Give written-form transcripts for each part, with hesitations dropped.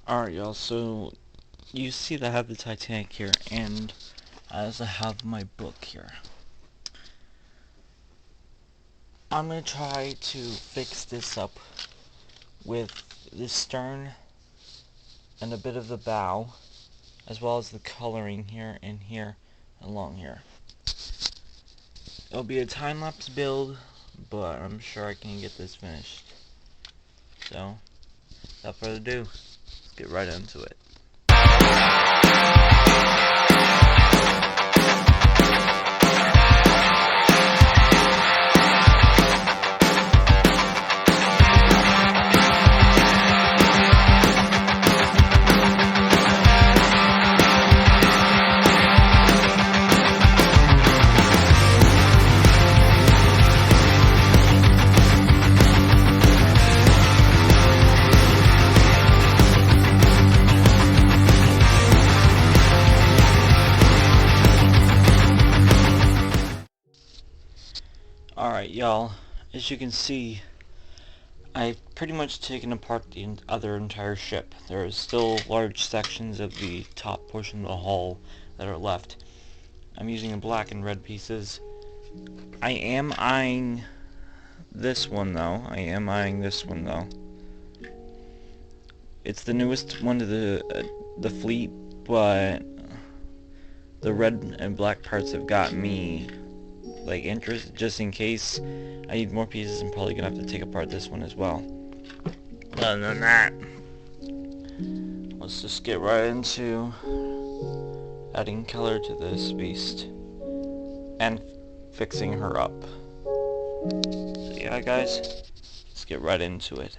Alright, y'all, so you see that I have the Titanic here, and I also have my book here. I'm going to try to fix this up with the stern and a bit of the bow, as well as the coloring here and here and along here. It'll be a time-lapse build, but I'm sure I can get this finished. So, without further ado, let's get right into it. Alright, y'all, as you can see, I've pretty much taken apart the entire ship. There are still large sections of the top portion of the hull that are left. I'm using black and red pieces. I am eyeing this one though. It's the newest one to the fleet, but the red and black parts have got me like interest. Just in case I need more pieces, I'm probably gonna have to take apart this one as well. Other than that, let's just get right into adding color to this beast and fixing her up. So yeah, guys, let's get right into it.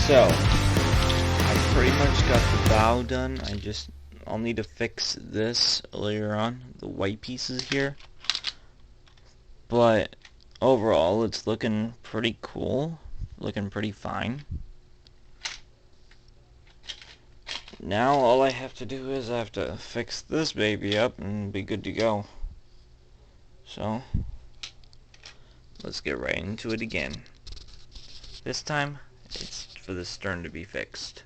So, I pretty much got the bow done. I'll need to fix this later on, the white pieces here. But overall, it's looking pretty cool, looking pretty fine. Now all I have to do is I have to fix this baby up and be good to go. So, let's get right into it again. This time, it's for the stern to be fixed.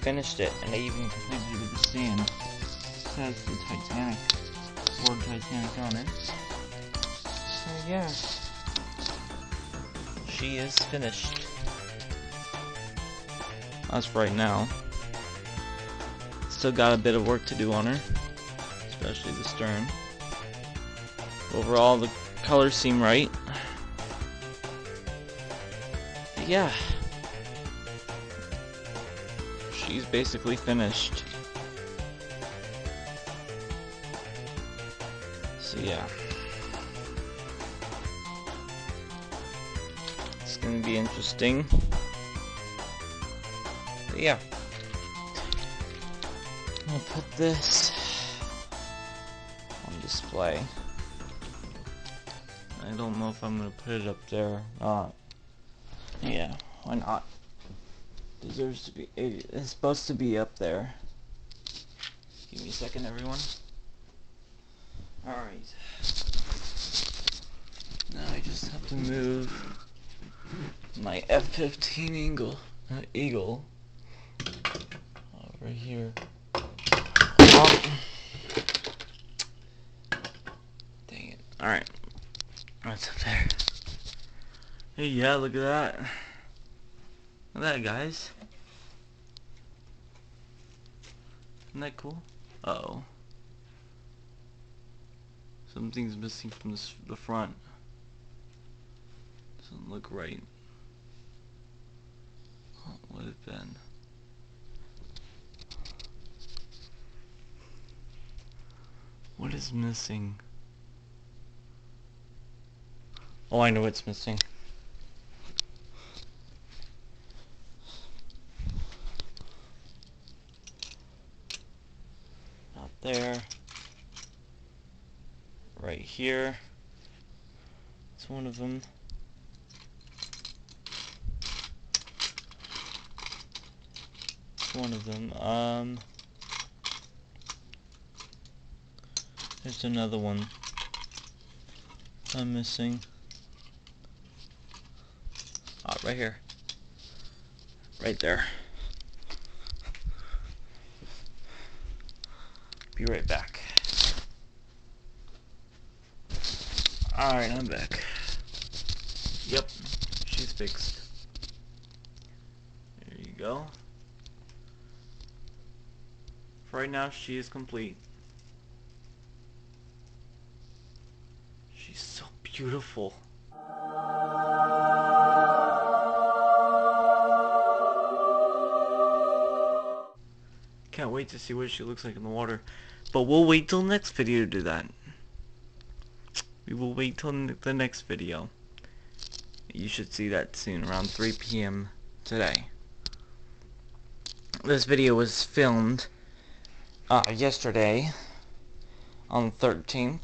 finished it, and I even completed it with the sand. It has the Titanic, word Titanic on it. So yeah, she is finished. That's right now. Still got a bit of work to do on her, especially the stern. Overall, the colors seem right. But yeah, she's basically finished. So yeah, it's gonna be interesting. But yeah, I'm gonna put this on display. I don't know if I'm gonna put it up there or not. Yeah, why not? Deserves to be. It's supposed to be up there. Give me a second, everyone. Alright. Now I just have to move my F-15 Eagle over here. Dang it. Alright. What's up there? Hey, yeah, look at that. Look at that, guys. Isn't that cool? Uh-oh. Something's missing from the front. Doesn't look right. What would it been? What is missing? Oh, I know what's missing. Out there. Right here. It's one of them. It's one of them. There's another one I'm missing. Ah, right here. Right there. Be right back. Alright, I'm back. Yep, she's fixed. There you go. For right now, she is complete. She's so beautiful. Can't wait to see what she looks like in the water. But we'll wait till next video to do that. We will wait till the next video. You should see that soon, around 3 p.m. today. This video was filmed yesterday on the 13th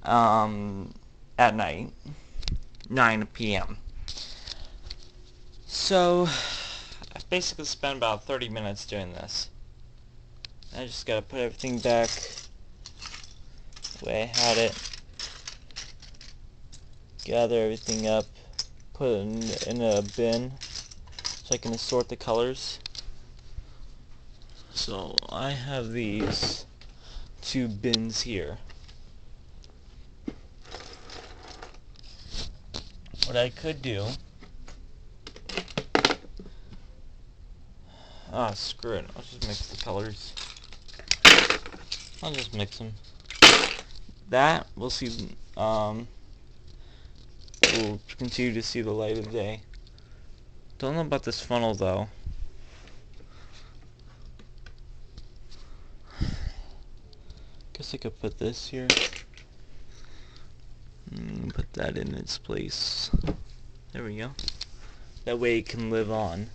at night, 9 p.m. So I basically spent about 30 minutes doing this. I just gotta put everything back the way I had it, gather everything up, put it in a bin so I can sort the colors. So I have these two bins here. What I could do, screw it, I'll just mix the colors. I'll just mix them. That we'll see. We'll continue to see the light of day. Don't know about this funnel though. Guess I could put this here. Put that in its place. There we go. That way it can live on.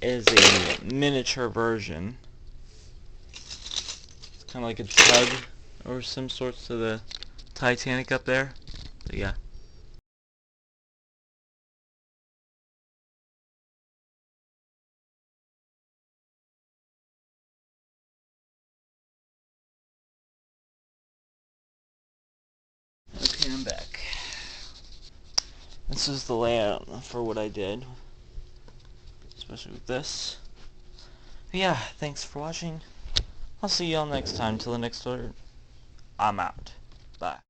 It is a miniature version. It's kind of like a tug or some sorts to the Titanic up there. But yeah. Okay, I'm back. This is the layout for what I did. especially with this. But yeah, thanks for watching. I'll see y'all next time. Till the next order, I'm out. Bye.